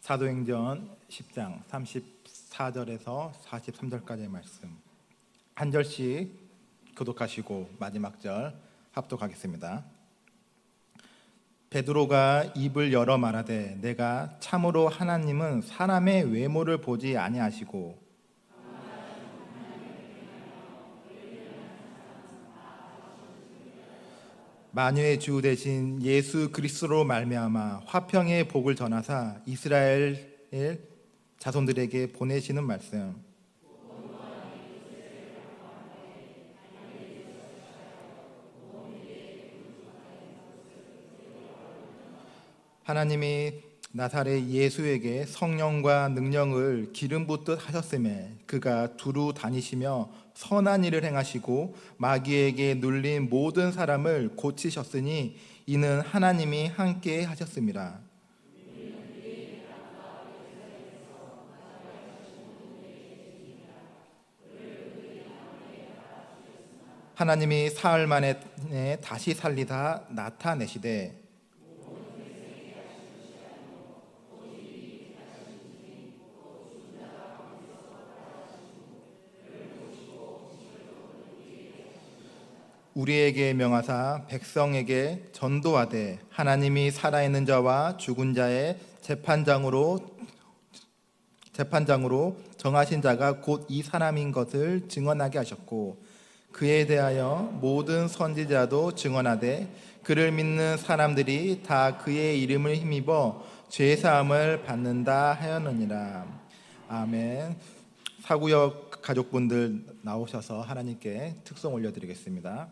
사도행전 10장 34절에서 43절까지의 말씀 한 절씩 교독하시고 마지막 절 합독하겠습니다. 베드로가 입을 열어 말하되 내가 참으로 하나님은 사람의 외모를 보지 아니하시고 만유의 주 되신 예수 그리스도로 말미암아 화평의 복을 전하사 이스라엘 자손들에게 보내시는 말씀. 하나님이 나사렛 예수에게 성령과 능력을 기름 붓듯 하셨음에 그가 두루 다니시며 선한 일을 행하시고 마귀에게 눌린 모든 사람을 고치셨으니 이는 하나님이 함께 하셨습니다. 하나님이 사흘 만에 다시 살리다 나타내시되 우리에게 명하사 백성에게 전도하되 하나님이 살아있는 자와 죽은 자의 재판장으로 정하신 자가 곧 이 사람인 것을 증언하게 하셨고 그에 대하여 모든 선지자도 증언하되 그를 믿는 사람들이 다 그의 이름을 힘입어 죄사함을 받는다 하였느니라. 아멘. 사구역 가족분들 나오셔서 하나님께 특송 올려드리겠습니다.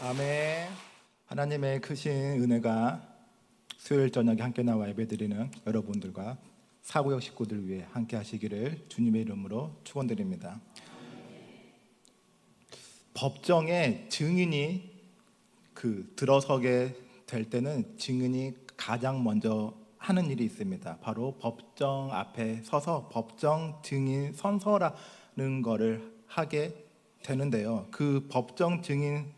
아멘. 하나님의 크신 은혜가 수요일 저녁에 함께 나와 예배드리는 여러분들과 사구역 식구들 위해 함께 하시기를 주님의 이름으로 축원드립니다. 법정에 증인이 들어서게 될 때는 증인이 가장 먼저 하는 일이 있습니다. 바로 법정 앞에 서서 법정 증인 선서라는 거를 하게 되는데요. 그 법정 증인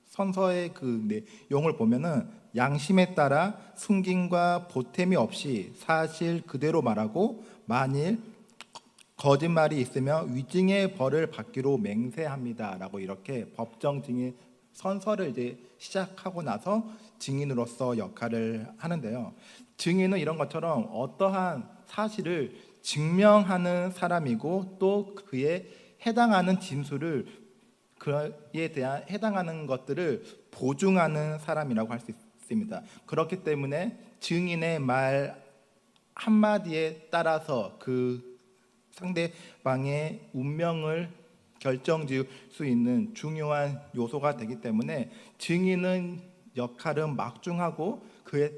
선서의 그 내용을 보면은 양심에 따라 숨김과 보탬이 없이 사실 그대로 말하고 만일 거짓말이 있으면 위증의 벌을 받기로 맹세합니다라고 이렇게 법정 증인 선서를 이제 시작하고 나서 증인으로서 역할을 하는데요. 증인은 이런 것처럼 어떠한 사실을 증명하는 사람이고 또 그에 해당하는 진술을 그에 대한 해당하는 것들을 보증하는 사람이라고 할 수 있습니다. 그렇기 때문에 증인의 말 한마디에 따라서 그 상대방의 운명을 결정지을 수 있는 중요한 요소가 되기 때문에 증인은 역할은 막중하고 그에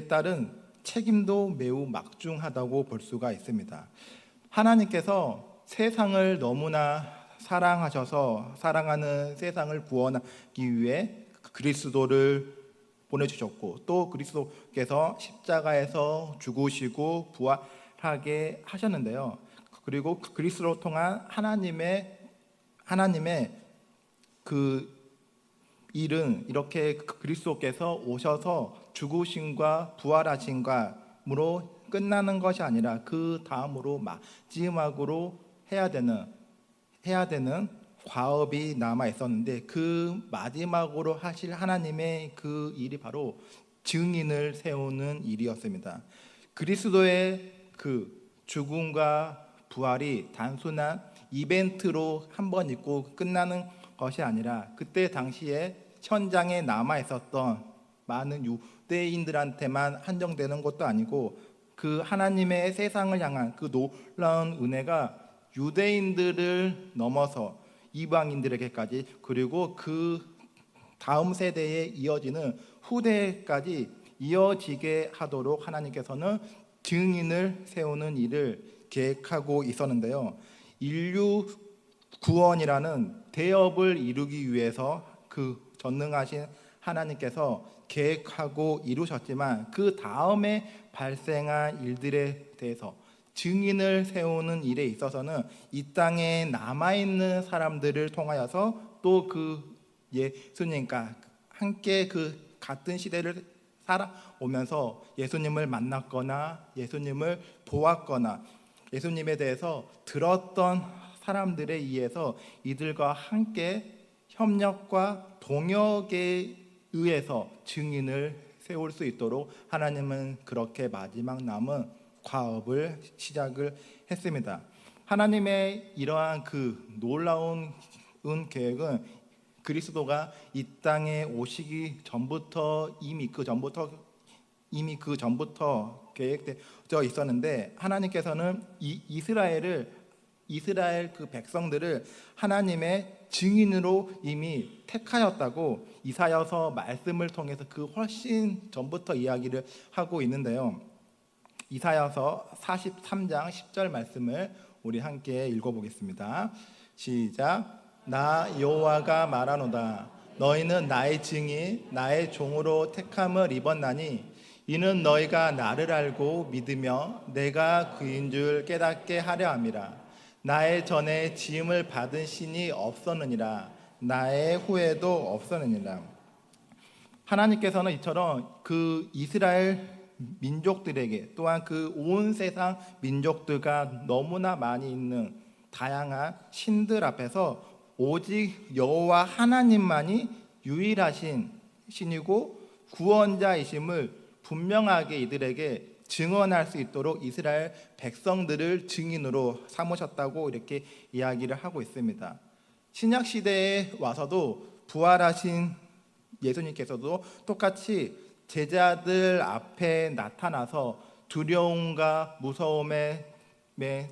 따른 책임도 매우 막중하다고 볼 수가 있습니다. 하나님께서 세상을 너무나 사랑하셔서 사랑하는 세상을 구원하기 위해 그리스도를 보내주셨고 또 그리스도께서 십자가에서 죽으시고 부활하게 하셨는데요. 그리고 그리스도를 통한 하나님의 그 일은 이렇게 그리스도께서 오셔서 죽으심과 부활하심과로 끝나는 것이 아니라 그 다음으로 마지막으로 해야 되는 과업이 남아 있었는데 그 마지막으로 하실 하나님의 그 일이 바로 증인을 세우는 일이었습니다. 그리스도의 그 죽음과 부활이 단순한 이벤트로 한 번 있고 끝나는 것이 아니라 그때 당시에 현장에 남아 있었던 많은 유대인들한테만 한정되는 것도 아니고 그 하나님의 세상을 향한 그 놀라운 은혜가 유대인들을 넘어서 이방인들에게까지 그리고 그 다음 세대에 이어지는 후대까지 이어지게 하도록 하나님께서는 증인을 세우는 일을 계획하고 있었는데요. 인류 구원이라는 대업을 이루기 위해서 그 전능하신 하나님께서 계획하고 이루셨지만 그 다음에 발생한 일들에 대해서 증인을 세우는 일에 있어서는 이 땅에 남아있는 사람들을 통하여서 또 그 예수님과 함께 그 같은 시대를 살아오면서 예수님을 만났거나 예수님을 보았거나 예수님에 대해서 들었던 사람들에 의해서 이들과 함께 협력과 동역에 의해서 증인을 세울 수 있도록 하나님은 그렇게 마지막 남은 과업을 시작을 했습니다. 하나님의 이러한 그 놀라운 계획은 그리스도가 이 땅에 오시기 전부터 이미 그 전부터 계획되어 있었는데 하나님께서는 이스라엘 그 백성들을 하나님의 증인으로 이미 택하였다고 이사야서 말씀을 통해서 그 훨씬 전부터 이야기를 하고 있는데요. 이사야서 43장 10절 말씀을 우리 함께 읽어보겠습니다. 시작. 나 여호와가 말하노다. 너희는 나의 증인 나의 종으로 택함을 입었나니 이는 너희가 나를 알고 믿으며 내가 그인 줄 깨닫게 하려 함이라. 나의 전에 지음을 받은 신이 없었느니라. 나의 후에도 없었느니라. 하나님께서는 이처럼 그 이스라엘 민족들에게 또한 그 온 세상 민족들과 너무나 많이 있는 다양한 신들 앞에서 오직 여호와 하나님만이 유일하신 신이고 구원자이심을 분명하게 이들에게 증언할 수 있도록 이스라엘 백성들을 증인으로 삼으셨다고 이렇게 이야기를 하고 있습니다. 신약 시대에 와서도 부활하신 예수님께서도 똑같이 제자들 앞에 나타나서 두려움과 무서움에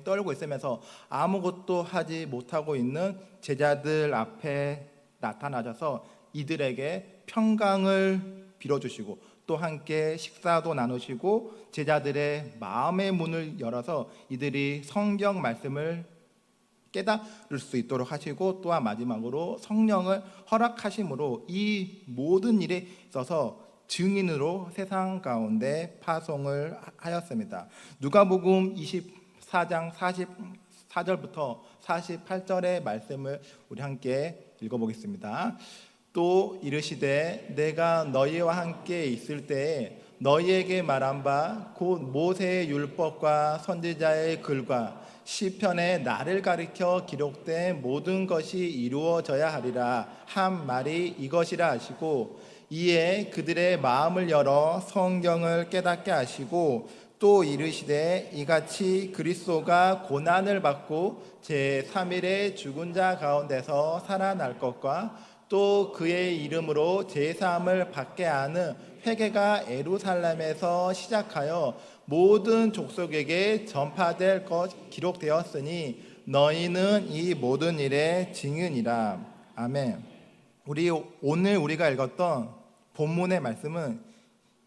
떨고 있으면서 아무것도 하지 못하고 있는 제자들 앞에 나타나셔서 이들에게 평강을 빌어주시고 또 함께 식사도 나누시고 제자들의 마음의 문을 열어서 이들이 성경 말씀을 깨달을 수 있도록 하시고 또한 마지막으로 성령을 허락하심으로 이 모든 일에 있어서 증인으로 세상 가운데 파송을 하였습니다. 누가복음 24장 44절부터 48절의 말씀을 우리 함께 읽어보겠습니다. 또 이르시되 내가 너희와 함께 있을 때에 너희에게 말한 바 곧 모세의 율법과 선지자의 글과 시편에 나를 가리켜 기록된 모든 것이 이루어져야 하리라 한 말이 이것이라 하시고, 이에 그들의 마음을 열어 성경을 깨닫게 하시고, 또 이르시되 이같이 그리스도가 고난을 받고 제3일에 죽은 자 가운데서 살아날 것과 또 그의 이름으로 제사함을 받게 하는 회개가 예루살렘에서 시작하여 모든 족속에게 전파될 것 기록되었으니 너희는 이 모든 일의 증인이라. 아멘. 오늘 우리가 읽었던 본문의 말씀은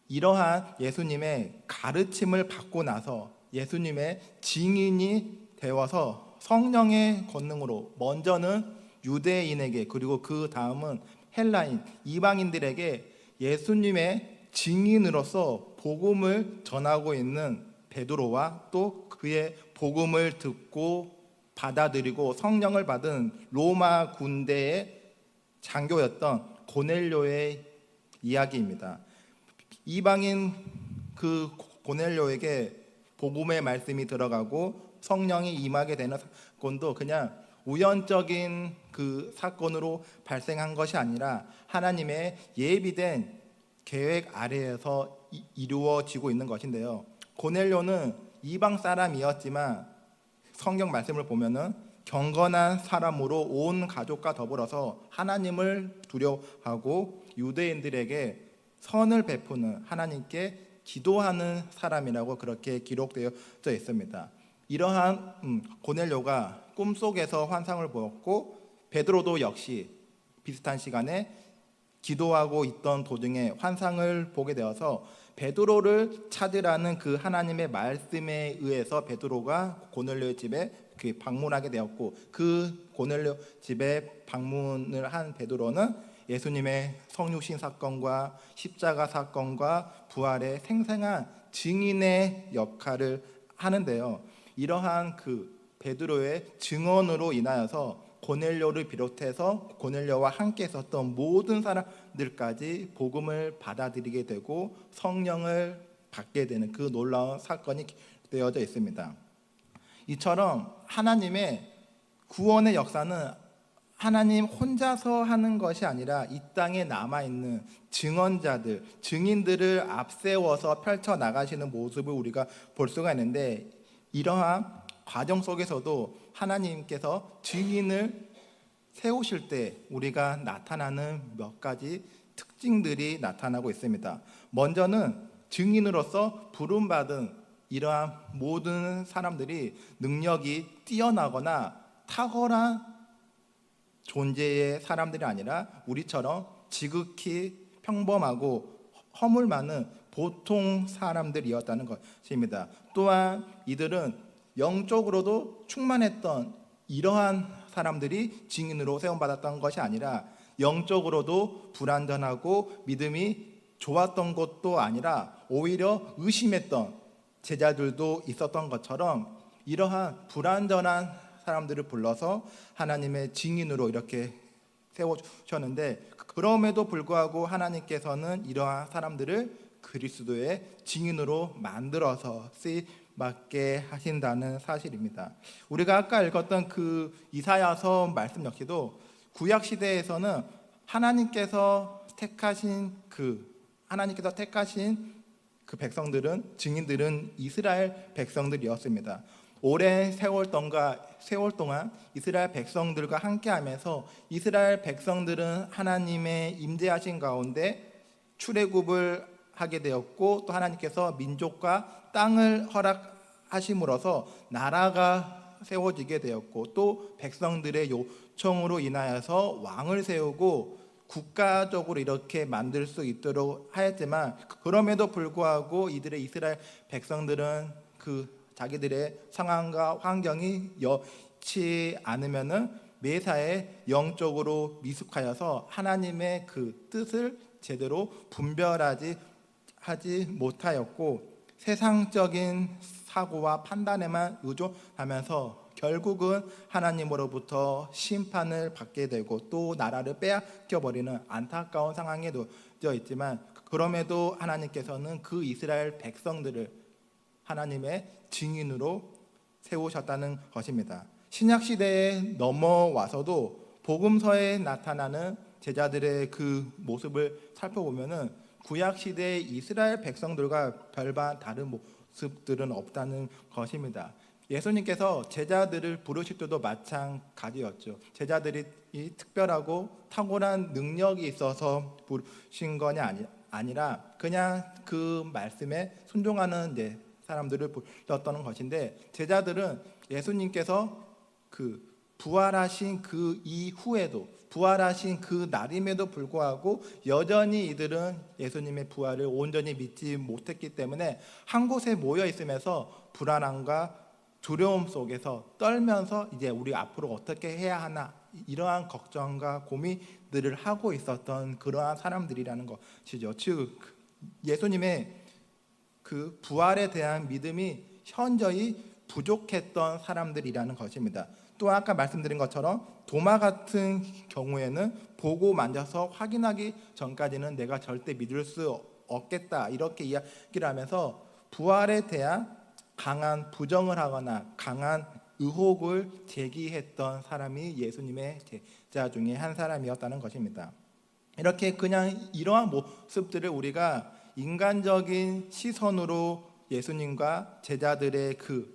이러한 예수님의 가르침을 받고 나서 예수님의 증인이 되어서 성령의 권능으로 먼저는 유대인에게, 그리고 그 다음은 헬라인 이방인들에게 예수님의 증인으로서 복음을 전하고 있는 베드로와 또 그의 복음을 듣고 받아들이고 성령을 받은 로마 군대의 장교였던 고넬료의 이야기입니다. 이방인 그 고넬료에게 복음의 말씀이 들어가고 성령이 임하게 되는 사건도 그냥 우연적인 그 사건으로 발생한 것이 아니라 하나님의 예비된 계획 아래에서 이루어지고 있는 것인데요. 고넬료는 이방 사람이었지만 성경 말씀을 보면은 경건한 사람으로 온 가족과 더불어서 하나님을 두려워하고 유대인들에게 선을 베푸는, 하나님께 기도하는 사람이라고 그렇게 기록되어져 있습니다. 이러한 고넬료가 꿈속에서 환상을 보았고, 베드로도 역시 비슷한 시간에 기도하고 있던 도중에 환상을 보게 되어서 베드로를 찾으라는 그 하나님의 말씀에 의해서 베드로가 고넬료의 집에 방문하게 되었고, 그 고넬료 집에 방문을 한 베드로는 예수님의 성육신 사건과 십자가 사건과 부활의 생생한 증인의 역할을 하는데요. 이러한 그 베드로의 증언으로 인하여서 고넬료를 비롯해서 고넬료와 함께 있었던 모든 사람들까지 복음을 받아들이게 되고 성령을 받게 되는 그 놀라운 사건이 되어져 있습니다. 이처럼 하나님의 구원의 역사는 하나님 혼자서 하는 것이 아니라 이 땅에 남아있는 증언자들, 증인들을 앞세워서 펼쳐나가시는 모습을 우리가 볼 수가 있는데, 이러한 과정 속에서도 하나님께서 증인을 세우실 때 우리가 나타나는 몇 가지 특징들이 나타나고 있습니다. 먼저는 증인으로서 부름받은 이러한 모든 사람들이 능력이 뛰어나거나 탁월한 존재의 사람들이 아니라 우리처럼 지극히 평범하고 허물 많은 보통 사람들이었다는 것입니다. 또한 이들은 영적으로도 충만했던 이러한 사람들이 증인으로 세움받았던 것이 아니라 영적으로도 불완전하고 믿음이 좋았던 것도 아니라 오히려 의심했던 제자들도 있었던 것처럼 이러한 불완전한 사람들을 불러서 하나님의 증인으로 이렇게 세워주셨는데, 그럼에도 불구하고 하나님께서는 이러한 사람들을 그리스도의 증인으로 만들어서 쓰임받게 하신다는 사실입니다. 우리가 아까 읽었던 그 이사야서 말씀 역시도 구약 시대에서는 하나님께서 택하신 그 백성들은, 증인들은 이스라엘 백성들이었습니다. 오랜 세월 동안 이스라엘 백성들과 함께하면서 이스라엘 백성들은 하나님의 임재하신 가운데 출애굽을 하게 되었고, 또 하나님께서 민족과 땅을 허락하심으로써 나라가 세워지게 되었고, 또 백성들의 요청으로 인하여서 왕을 세우고 국가적으로 이렇게 만들 수 있도록 하였지만, 그럼에도 불구하고 이스라엘 백성들은 그 자기들의 상황과 환경이 여치 않으면은 매사에 영적으로 미숙하여서 하나님의 그 뜻을 제대로 분별하지 못하였고 세상적인 사고와 판단에만 의존하면서 결국은 하나님으로부터 심판을 받게 되고 또 나라를 빼앗겨 버리는 안타까운 상황에 놓여 있지만, 그럼에도 하나님께서는 그 이스라엘 백성들을 하나님의 증인으로 세우셨다는 것입니다. 신약 시대에 넘어와서도 복음서에 나타나는 제자들의 그 모습을 살펴보면은 구약 시대의 이스라엘 백성들과 별반 다른 모습들은 없다는 것입니다. 예수님께서 제자들을 부르실 때도 마찬가지였죠. 제자들이 이 특별하고 탁월한 능력이 있어서 부르신 것이 아니라 그냥 그 말씀에 순종하는 사람들을 불렀던 것인데, 제자들은 예수님께서 그 부활하신 그 이후에도, 부활하신 그 날임에도 불구하고 여전히 이들은 예수님의 부활을 온전히 믿지 못했기 때문에 한 곳에 모여 있으면서 불안함과 두려움 속에서 떨면서 이제 우리 앞으로 어떻게 해야 하나, 이러한 걱정과 고민들을 하고 있었던 그러한 사람들이라는 것이죠. 즉 예수님의 그 부활에 대한 믿음이 현저히 부족했던 사람들이라는 것입니다. 또 아까 말씀드린 것처럼 도마 같은 경우에는 보고 만져서 확인하기 전까지는 내가 절대 믿을 수 없겠다, 이렇게 이야기를 하면서 부활에 대한 강한 부정을 하거나 강한 의혹을 제기했던 사람이 예수님의 제자 중에 한 사람이었다는 것입니다. 이렇게 그냥 이러한 모습들을 우리가 인간적인 시선으로 예수님과 제자들의 그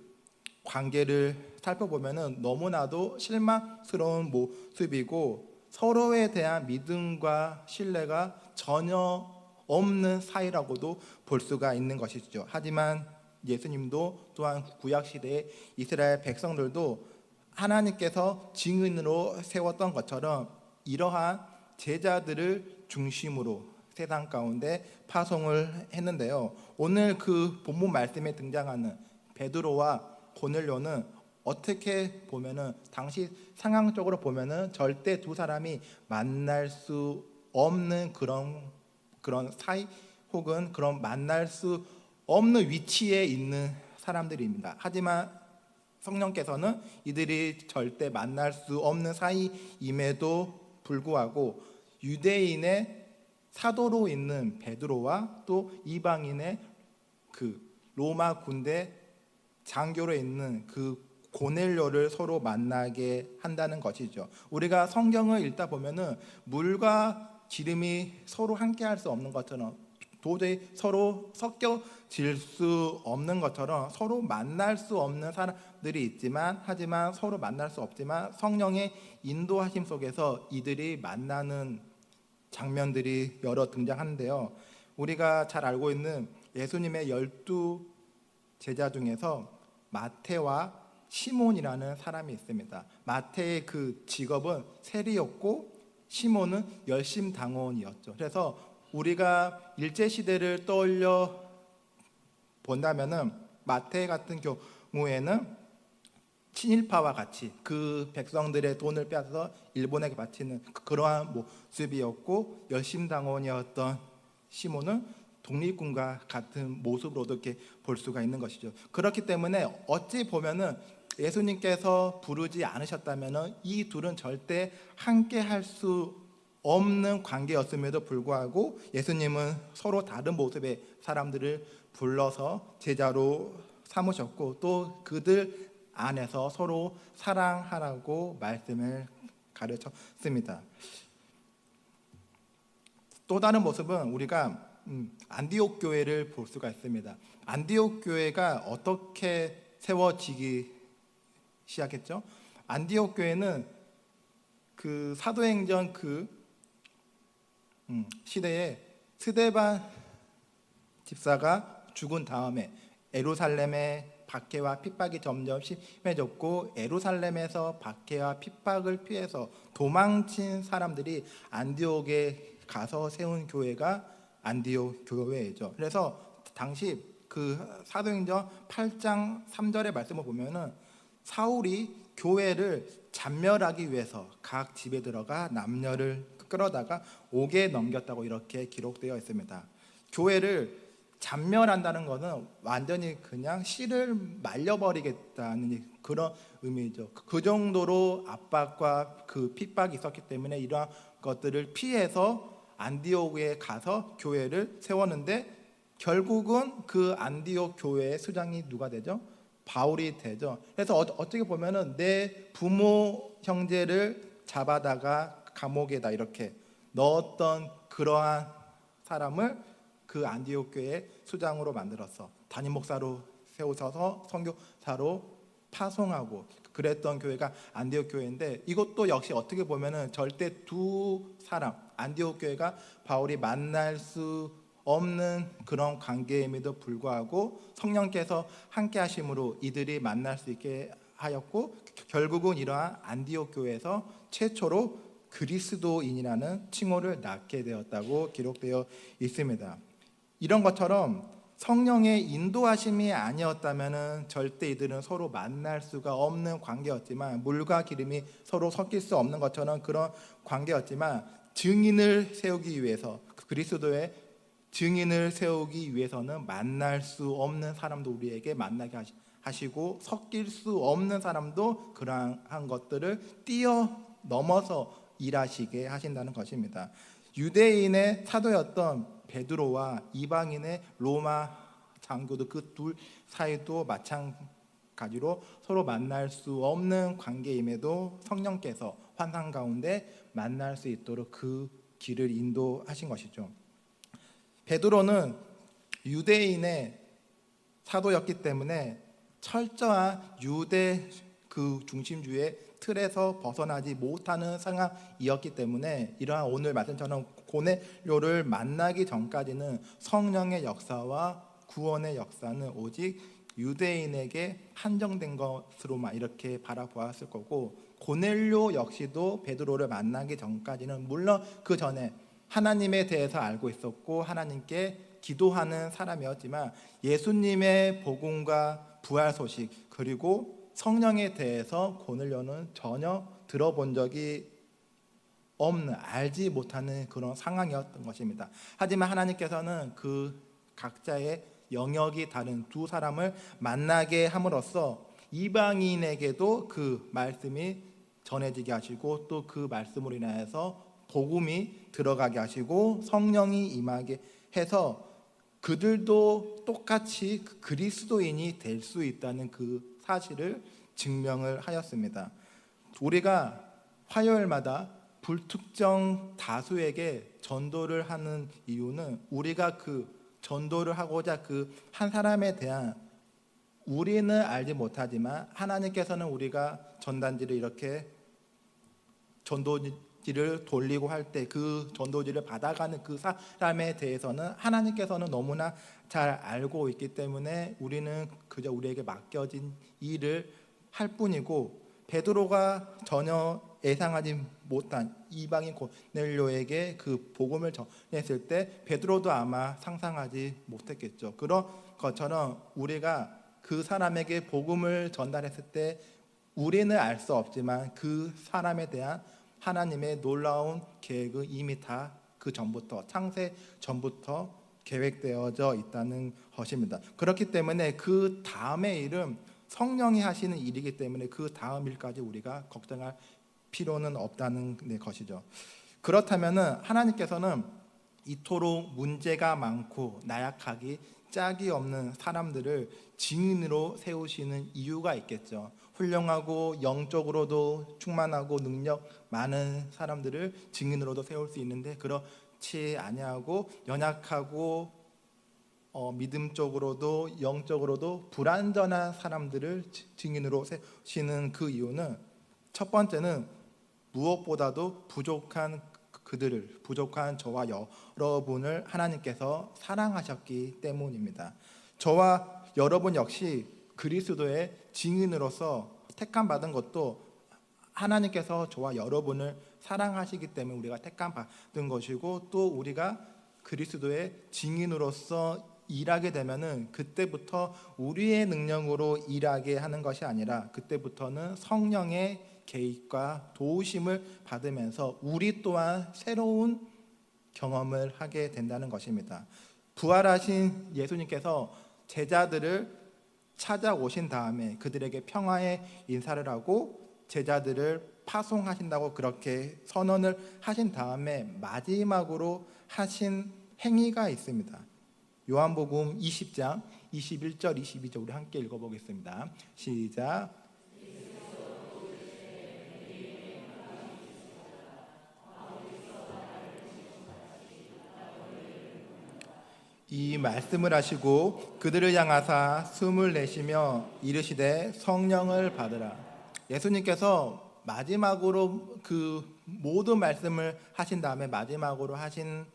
관계를 살펴보면은 너무나도 실망스러운 모습이고 서로에 대한 믿음과 신뢰가 전혀 없는 사이라고도 볼 수가 있는 것이죠. 하지만 예수님도 또한 구약 시대의 이스라엘 백성들도 하나님께서 증인으로 세웠던 것처럼 이러한 제자들을 중심으로 세상 가운데 파송을 했는데요. 오늘 그 본문 말씀에 등장하는 베드로와 고넬료는 어떻게 보면은 당시 상황적으로 보면은 절대 두 사람이 만날 수 없는 그런 사이, 혹은 그런 만날 수 없는 위치에 있는 사람들입니다. 하지만 성령께서는 이들이 절대 만날 수 없는 사이임에도 불구하고 유대인의 사도로 있는 베드로와 또 이방인의 그 로마 군대 장교로 있는 그 고넬료를 서로 만나게 한다는 것이죠. 우리가 성경을 읽다 보면은 물과 기름이 서로 함께할 수 없는 것처럼, 도저히 서로 섞여질 수 없는 것처럼 서로 만날 수 없는 사람들이 있지만, 하지만 서로 만날 수 없지만 성령의 인도하심 속에서 이들이 만나는 장면들이 여러 등장하는데요. 우리가 잘 알고 있는 예수님의 12 제자 중에서 마태와 시몬이라는 사람이 있습니다. 마태의 그 직업은 세리였고 시몬은 열심당원이었죠. 그래서 우리가 일제시대를 떠올려 본다면은 마태 같은 경우에는 친일파와 같이 그 백성들의 돈을 빼앗아서 일본에게 바치는 그러한 모습이었고, 열심당원이었던 시몬은 독립군과 같은 모습으로 이렇게 볼 수가 있는 것이죠. 그렇기 때문에 어찌 보면은 예수님께서 부르지 않으셨다면은 이 둘은 절대 함께 할 수 없는 관계였음에도 불구하고 예수님은 서로 다른 모습의 사람들을 불러서 제자로 삼으셨고, 또 그들 안에서 서로 사랑하라고 말씀을 가르쳤습니다. 또 다른 모습은 우리가 안디옥 교회를 볼 수가 있습니다. 안디옥 교회가 어떻게 세워지기 시작했죠? 안디옥 교회는 그 사도행전 시대에 스데반 집사가 죽은 다음에 예루살렘의 박해와 핍박이 점점 심해졌고, 예루살렘에서 박해와 핍박을 피해서 도망친 사람들이 안디옥에 가서 세운 교회가 안디옥 교회죠. 그래서 당시 그 사도행전 8장 3절의 말씀을 보면은 사울이 교회를 잔멸하기 위해서 각 집에 들어가 남녀를 끌어다가 옥에 넘겼다고 이렇게 기록되어 있습니다. 교회를 잔멸한다는 것은 완전히 그냥 씨를 말려버리겠다는 그런 의미죠. 그 정도로 압박과 그 핍박이 있었기 때문에 이러한 것들을 피해서 안디옥에 가서 교회를 세웠는데, 결국은 그 안디옥 교회의 수장이 누가 되죠? 바울이 되죠. 그래서 어떻게 보면은 내 부모 형제를 잡아다가 감옥에다 이렇게 넣었던 그러한 사람을 그 안디옥 교회 수장으로 만들었어. 담임 목사로 세우셔서 선교사로 파송하고 그랬던 교회가 안디옥 교회인데, 이것도 역시 어떻게 보면은 절대 두 사람, 안디옥 교회가 바울이 만날 수 없는 그런 관계임에도 불구하고 성령께서 함께 하심으로 이들이 만날 수 있게 하였고, 결국은 이러한 안디옥 교회에서 최초로 그리스도인이라는 칭호를 낳게 되었다고 기록되어 있습니다. 이런 것처럼 성령의 인도하심이 아니었다면 절대 이들은 서로 만날 수가 없는 관계였지만, 물과 기름이 서로 섞일 수 없는 것처럼 그런 관계였지만, 증인을 세우기 위해서, 그리스도의 증인을 세우기 위해서는 만날 수 없는 사람도 우리에게 만나게 하시고, 섞일 수 없는 사람도 그러한 것들을 뛰어넘어서 일하시게 하신다는 것입니다. 유대인의 사도였던 베드로와 이방인의 로마 장교도, 그 둘 사이도 마찬가지로 서로 만날 수 없는 관계임에도 성령께서 환상 가운데 만날 수 있도록 그 길을 인도하신 것이죠. 베드로는 유대인의 사도였기 때문에 철저한 유대 그 중심주의 틀에서 벗어나지 못하는 상황이었기 때문에, 이러한 오늘 말씀처럼 고넬료를 만나기 전까지는 성령의 역사와 구원의 역사는 오직 유대인에게 한정된 것으로만 이렇게 바라보았을 거고, 고넬료 역시도 베드로를 만나기 전까지는 물론 그 전에 하나님에 대해서 알고 있었고 하나님께 기도하는 사람이었지만, 예수님의 복음과 부활 소식 그리고 성령에 대해서 고넬료는 전혀 들어본 적이 없는, 알지 못하는 그런 상황이었던 것입니다. 하지만 하나님께서는 그 각자의 영역이 다른 두 사람을 만나게 함으로써 이방인에게도 그 말씀이 전해지게 하시고, 또 그 말씀으로 인하여서 복음이 들어가게 하시고 성령이 임하게 해서 그들도 똑같이 그리스도인이 될 수 있다는 그 사실을 증명을 하였습니다. 우리가 화요일마다 불특정 다수에게 전도를 하는 이유는, 우리가 그 전도를 하고자 그 한 사람에 대한, 우리는 알지 못하지만 하나님께서는 우리가 전단지를 이렇게 전도지를 돌리고 할 때 그 전도지를 받아가는 그 사람에 대해서는 하나님께서는 너무나 잘 알고 있기 때문에 우리는 그저 우리에게 맡겨진 일을 할 뿐이고, 베드로가 전혀 예상하지 못한 이방인 고넬료에게 그 복음을 전했을 때 베드로도 아마 상상하지 못했겠죠. 그런 것처럼 우리가 그 사람에게 복음을 전달했을 때 우리는 알 수 없지만 그 사람에 대한 하나님의 놀라운 계획은 이미 다 그 전부터, 창세 전부터 계획되어져 있다는 것입니다. 그렇기 때문에 그 다음의 일은 성령이 하시는 일이기 때문에 그 다음 일까지 우리가 걱정할 필요는 없다는 것이죠. 그렇다면 하나님께서는 이토록 문제가 많고 나약하기 짝이 없는 사람들을 증인으로 세우시는 이유가 있겠죠. 훌륭하고 영적으로도 충만하고 능력 많은 사람들을 증인으로도 세울 수 있는데, 그렇지 아니하고 연약하고 믿음적으로도 영적으로도 불완전한 사람들을 증인으로 세우시는 그 이유는, 첫 번째는 무엇보다도 부족한 그들을, 부족한 저와 여러분을 하나님께서 사랑하셨기 때문입니다. 저와 여러분 역시 그리스도의 증인으로서 택함 받은 것도 하나님께서 저와 여러분을 사랑하시기 때문에 우리가 택함 받은 것이고, 또 우리가 그리스도의 증인으로서 일하게 되면은 그때부터 우리의 능력으로 일하게 하는 것이 아니라 그때부터는 성령의 개입과 도우심을 받으면서 우리 또한 새로운 경험을 하게 된다는 것입니다. 부활하신 예수님께서 제자들을 찾아오신 다음에 그들에게 평화의 인사를 하고 제자들을 파송하신다고 그렇게 선언을 하신 다음에 마지막으로 하신 행위가 있습니다. 요한복음 20장 21절 22절 우리 함께 읽어보겠습니다. 시작. 이 말씀을 하시고 그들을 향하사 숨을 내쉬며 이르시되 성령을 받으라. 예수님께서 마지막으로 그 모든 말씀을 하신 다음에 마지막으로 하신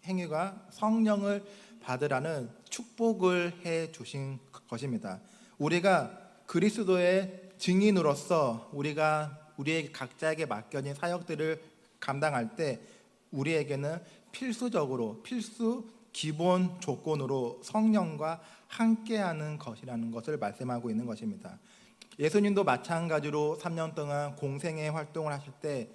행위가 성령을 받으라는 축복을 해 주신 것입니다. 우리가 그리스도의 증인으로서 우리의 각자에게 맡겨진 사역들을 감당할 때 우리에게는 필수 기본 조건으로 성령과 함께하는 것이라는 것을 말씀하고 있는 것입니다. 예수님도 마찬가지로 3년 동안 공생애 활동을 하실 때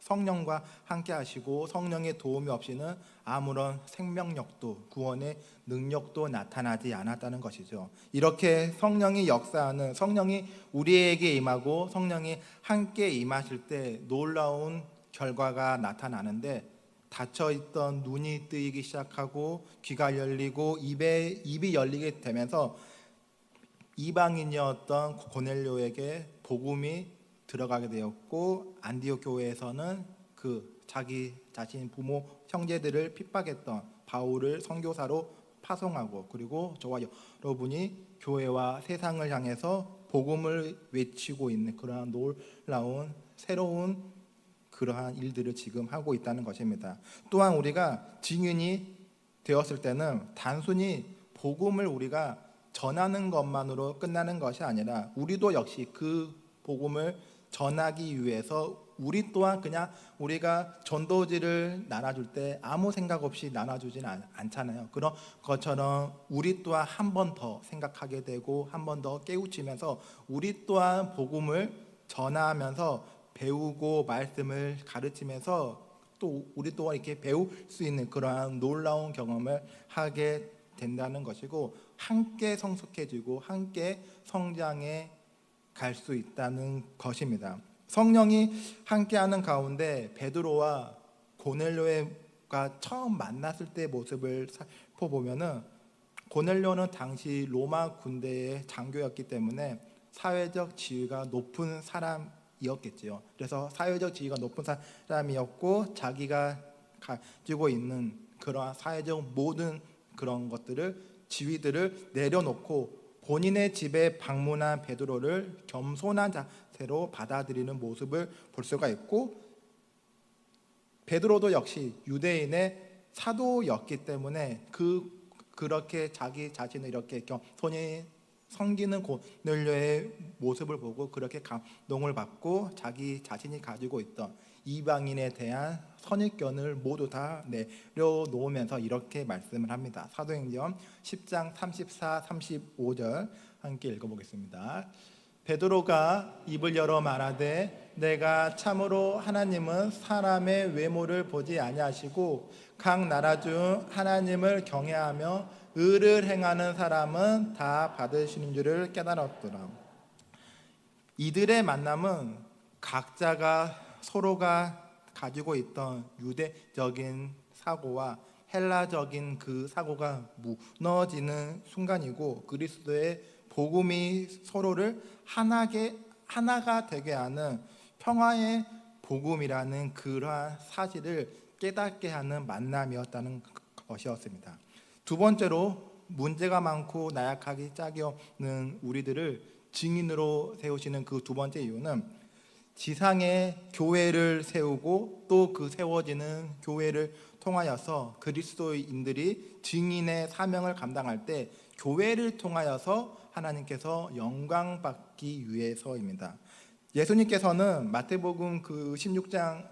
성령과 함께 하시고 성령의 도움이 없이는 아무런 생명력도 구원의 능력도 나타나지 않았다는 것이죠. 이렇게 성령이 역사하는, 성령이 우리에게 임하고 성령이 함께 임하실 때 놀라운 결과가 나타나는데, 닫혀있던 눈이 뜨이기 시작하고 귀가 열리고 입이 열리게 되면서 이방인이었던 고넬료에게 복음이 들어가게 되었고, 안디옥 교회에서는 그 자기 자신 부모 형제들을 핍박했던 바울을 선교사로 파송하고, 그리고 저와 여러분이 교회와 세상을 향해서 복음을 외치고 있는 그러한 놀라운 새로운 그러한 일들을 지금 하고 있다는 것입니다. 또한 우리가 증인이 되었을 때는 단순히 복음을 우리가 전하는 것만으로 끝나는 것이 아니라 우리도 역시 그 복음을 전하기 위해서 우리 또한 그냥 우리가 전도지를 나눠줄 때 아무 생각 없이 나눠주지는 않잖아요. 그런 것처럼 우리 또한 한 번 더 생각하게 되고 한 번 더 깨우치면서 우리 또한 복음을 전하면서 배우고 말씀을 가르치면서 또 우리 또한 이렇게 배울 수 있는 그러한 놀라운 경험을 하게 된다는 것이고, 함께 성숙해지고 함께 성장해 갈 수 있다는 것입니다. 성령이 함께하는 가운데 베드로와 고넬료가 처음 만났을 때 모습을 살펴보면은, 고넬료는 당시 로마 군대의 장교였기 때문에 사회적 지위가 높은 사람이었겠지요. 그래서 사회적 지위가 높은 사람이었고 자기가 가지고 있는 그러한 사회적 모든 그런 것들을 지위들을 내려놓고 본인의 집에 방문한 베드로를 겸손한 자세로 받아들이는 모습을 볼 수가 있고, 베드로도 역시 유대인의 사도였기 때문에 그렇게 자기 자신을 이렇게 겸손히 섬기는 고넬료의 모습을 보고 그렇게 감동을 받고 자기 자신이 가지고 있던 이방인에 대한 선입견을 모두 다 내려놓으면서 이렇게 말씀을 합니다. 사도행전 10장 34, 35절 함께 읽어보겠습니다. 베드로가 입을 열어 말하되 내가 참으로 하나님은 사람의 외모를 보지 아니하시고 각 나라 중 하나님을 경외하며 의를 행하는 사람은 다 받으시는 줄을 깨달았더라. 이들의 만남은 각자가 서로가 가지고 있던 유대적인 사고와 헬라적인 그 사고가 무너지는 순간이고, 그리스도의 복음이 서로를 하나가 되게 하는 평화의 복음이라는 그러한 사실을 깨닫게 하는 만남이었다는 것이었습니다. 두 번째로, 문제가 많고 나약하기 짝이 없는 우리들을 증인으로 세우시는 그 두 번째 이유는 지상에 교회를 세우고 또 그 세워지는 교회를 통하여서 그리스도인들이 증인의 사명을 감당할 때 교회를 통하여서 하나님께서 영광 받기 위해서입니다. 예수님께서는 마태복음 그 16장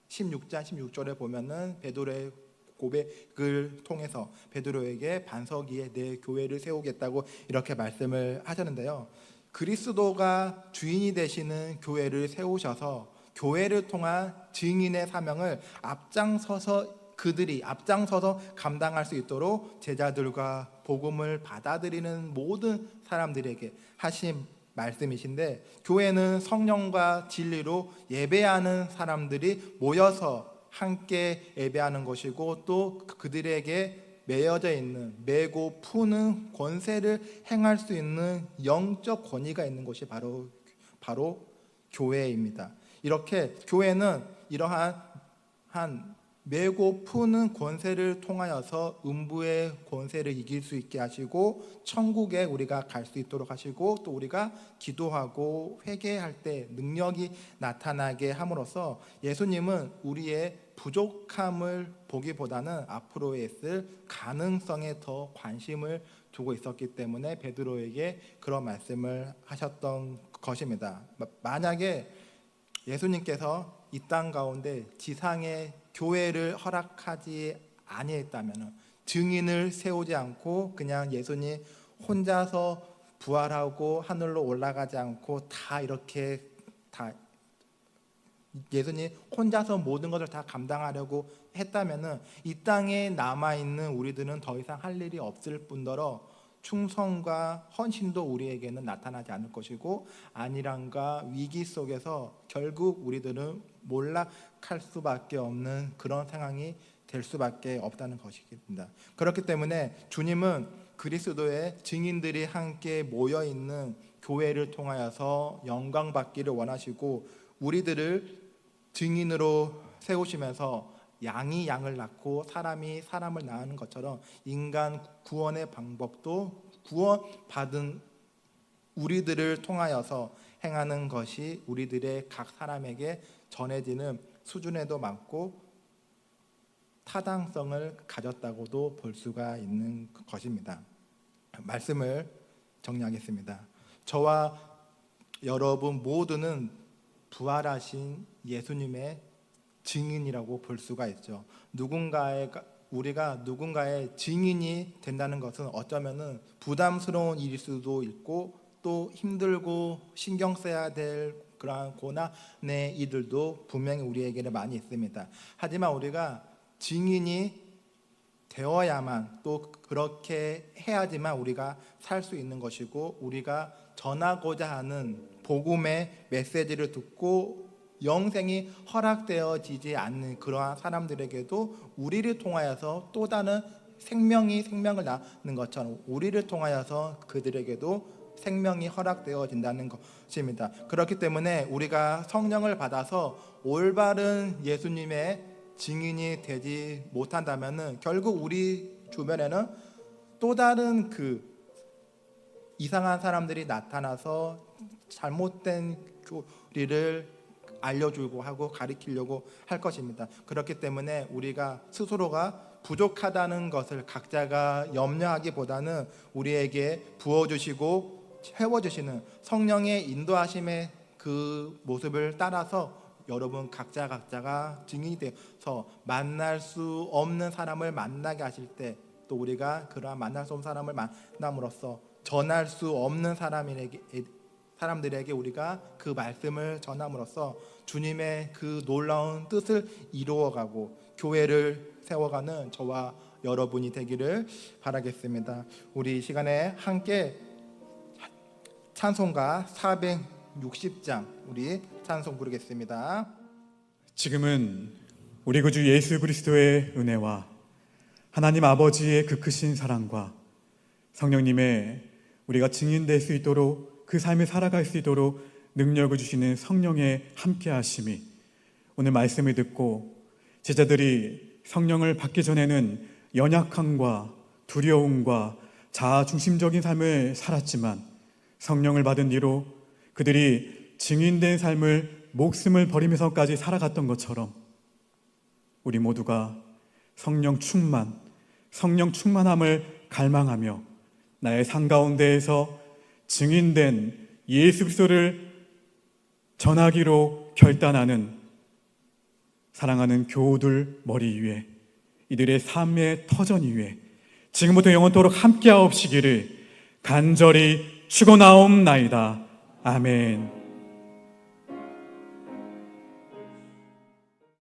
16절에 보면은 베드로의 고백을 통해서 베드로에게 반석 위에 내 교회를 세우겠다고 이렇게 말씀을 하셨는데요. 그리스도가 주인이 되시는 교회를 세우셔서 교회를 통한 증인의 사명을 그들이 앞장서서 감당할 수 있도록 제자들과 복음을 받아들이는 모든 사람들에게 하신 말씀이신데, 교회는 성령과 진리로 예배하는 사람들이 모여서 함께 예배하는 것이고, 또 그들에게 매여져 있는 메고 푸는 권세를 행할 수 있는 영적 권위가 있는 것이 바로 교회입니다. 이렇게 교회는 이러한 메고 푸는 권세를 통하여서 음부의 권세를 이길 수 있게 하시고, 천국에 우리가 갈 수 있도록 하시고, 또 우리가 기도하고 회개할 때 능력이 나타나게 함으로써 예수님은 우리의 부족함을 보기보다는 앞으로에 있을 가능성에 더 관심을 두고 있었기 때문에 베드로에게 그런 말씀을 하셨던 것입니다. 만약에 예수님께서 이 땅 가운데 지상의 교회를 허락하지 아니했다면, 증인을 세우지 않고 그냥 예수님 혼자서 부활하고 하늘로 올라가지 않고 예수님 혼자서 모든 것을 다 감당하려고 했다면, 이 땅에 남아있는 우리들은 더 이상 할 일이 없을 뿐더러 충성과 헌신도 우리에게는 나타나지 않을 것이고, 안일함과 위기 속에서 결국 우리들은 몰락할 수밖에 없는 그런 상황이 될 수밖에 없다는 것입니다. 그렇기 때문에 주님은 그리스도의 증인들이 함께 모여있는 교회를 통하여서 영광받기를 원하시고, 우리들을 증인으로 세우시면서 양이 양을 낳고 사람이 사람을 낳는 것처럼 인간 구원의 방법도 구원받은 우리들을 통하여서 행하는 것이 우리들의 각 사람에게 전해지는 수준에도 맞고 타당성을 가졌다고도 볼 수가 있는 것입니다. 말씀을 정리하겠습니다. 저와 여러분 모두는 부활하신 예수님의 증인이라고 볼 수가 있죠. 우리가 누군가의 증인이 된다는 것은 어쩌면은 부담스러운 일일 수도 있고, 또 힘들고 신경 써야 될 그러한 고난의 일들도 분명히 우리에게는 많이 있습니다. 하지만 우리가 증인이 되어야만, 또 그렇게 해야지만 우리가 살 수 있는 것이고, 우리가 전하고자 하는 복음의 메시지를 듣고 영생이 허락되어지지 않는 그러한 사람들에게도 우리를 통하여서 또 다른 생명을 낳는 것처럼 우리를 통하여서 그들에게도 생명이 허락되어진다는 것입니다. 그렇기 때문에 우리가 성령을 받아서 올바른 예수님의 증인이 되지 못한다면 결국 우리 주변에는 또 다른 이상한 사람들이 나타나서 잘못된 교리를 알려주고 하고 가르치려고 할 것입니다. 그렇기 때문에 우리가 스스로가 부족하다는 것을 각자가 염려하기보다는 우리에게 부어주시고 채워주시는 성령의 인도하심의 그 모습을 따라서 여러분 각자가 증인이 되어서 만날 수 없는 사람을 만나게 하실 때, 또 우리가 그러한 만날 수 없는 사람을 만남으로써 전할 수 없는 사람들에게 우리가 그 말씀을 전함으로써 주님의 그 놀라운 뜻을 이루어가고 교회를 세워가는 저와 여러분이 되기를 바라겠습니다. 우리 이 시간에 함께 찬송가 460장 우리 찬송 부르겠습니다. 지금은 우리 구주 예수 그리스도의 은혜와 하나님 아버지의 그 크신 사랑과 성령님의 우리가 증인될 수 있도록 그 삶을 살아갈 수 있도록 능력을 주시는 성령의 함께하심이 오늘 말씀을 듣고 제자들이 성령을 받기 전에는 연약함과 두려움과 자아 중심적인 삶을 살았지만 성령을 받은 뒤로 그들이 증인된 삶을 목숨을 버리면서까지 살아갔던 것처럼 우리 모두가 성령 충만함을 갈망하며 나의 삶 가운데에서 증인된 예수 그리스도를 전하기로 결단하는 사랑하는 교우들 머리 위에, 이들의 삶의 터전 위에 지금부터 영원토록 함께하옵시기를 간절히 죽어나옵나이다. 아멘.